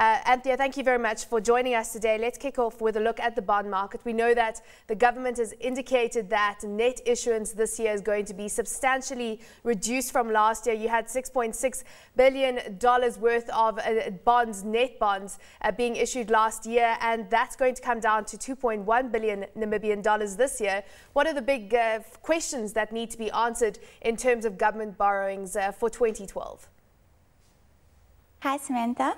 Anthea, thank you very much for joining us today. Let's kick off with a look at the bond market. We know that the government has indicated that net issuance this year is going to be substantially reduced from last year. You had $6.6 billion worth of bonds, net bonds, being issued last year, and that's going to come down to 2.1 billion Namibian dollars this year. What are the big questions that need to be answered in terms of government borrowings for 2012? Hi, Samantha.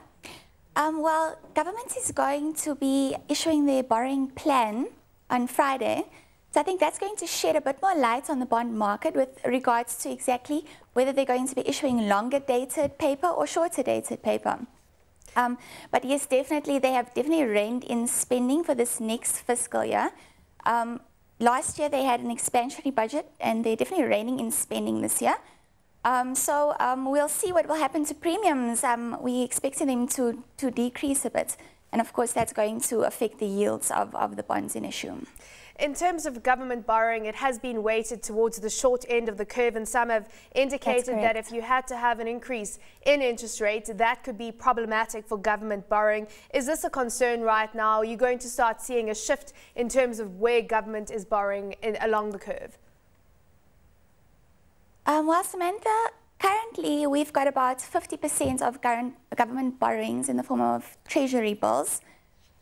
Well, government is going to be issuing their borrowing plan on Friday. So I think that's going to shed a bit more light on the bond market with regards to exactly whether they're going to be issuing longer dated paper or shorter dated paper. But yes, definitely, they have definitely reined in spending for this next fiscal year. Last year, they had an expansionary budget, and they're definitely reining in spending this year. So we'll see what will happen to premiums. We're expecting them to decrease a bit. And of course, that's going to affect the yields of the bonds in issue. In terms of government borrowing, it has been weighted towards the short end of the curve, and some have indicated that if you had to have an increase in interest rates, that could be problematic for government borrowing. Is this a concern right now? Are you going to start seeing a shift in terms of where government is borrowing along the curve? Well, Samantha, currently we've got about 50% of government borrowings in the form of treasury bills.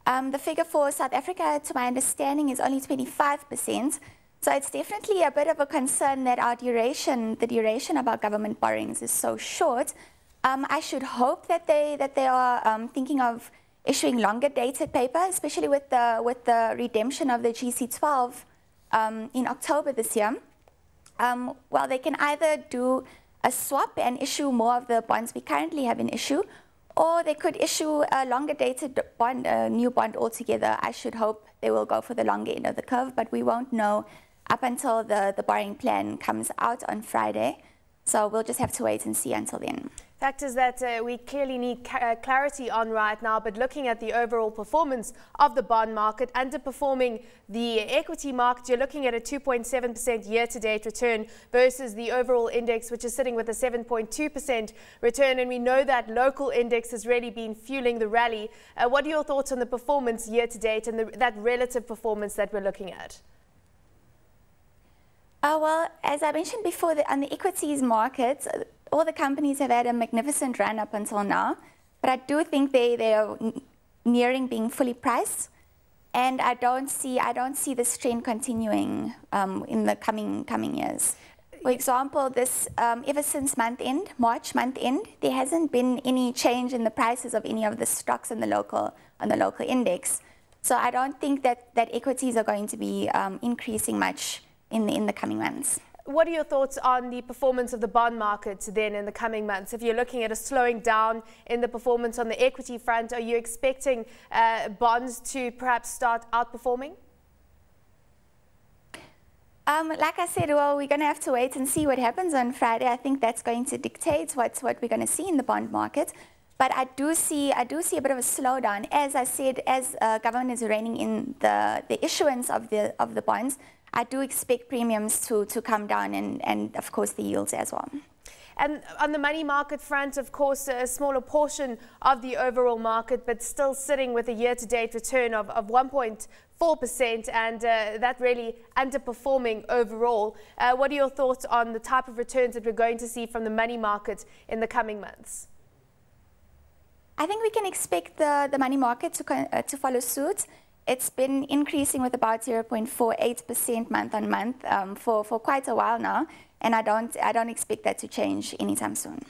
The figure for South Africa, to my understanding, is only 25%. So it's definitely a bit of a concern that the duration of our government borrowings is so short. I should hope that they are thinking of issuing longer dated paper, especially with the redemption of the GC12 in October this year. Well, they can either do a swap and issue more of the bonds we currently have in issue, or they could issue a longer dated bond, a new bond altogether. I should hope they will go for the longer end of the curve, but we won't know up until the borrowing plan comes out on Friday. So we'll just have to wait and see until then. Factors that we clearly need clarity on right now, but looking at the overall performance of the bond market, underperforming the equity market, you're looking at a 2.7% year-to-date return versus the overall index, which is sitting with a 7.2% return. And we know that local index has really been fueling the rally. What are your thoughts on the performance year-to-date and that relative performance that we're looking at? Well, as I mentioned before, on the equities market, all the companies have had a magnificent run up until now, but I do think they are nearing being fully priced, and I don't see this trend continuing in the coming years. For example, this ever since March month end, there hasn't been any change in the prices of any of the stocks on the local index. So I don't think that equities are going to be increasing much in the coming months. What are your thoughts on the performance of the bond market then in the coming months? If you're looking at a slowing down in the performance on the equity front, are you expecting bonds to perhaps start outperforming? Like I said, well, we're going to have to wait and see what happens on Friday. I think that's going to dictate what we're going to see in the bond market. But I do see a bit of a slowdown. As I said, as government is reining in the issuance of the bonds, I do expect premiums to come down and of course, the yields as well. And on the money market front, of course, a smaller portion of the overall market, but still sitting with a year-to-date return of 1.4%, and that really underperforming overall. What are your thoughts on the type of returns that we're going to see from the money market in the coming months? I think we can expect the money market to follow suit. It's been increasing with about 0.48% month on month for quite a while now, and I don't expect that to change anytime soon.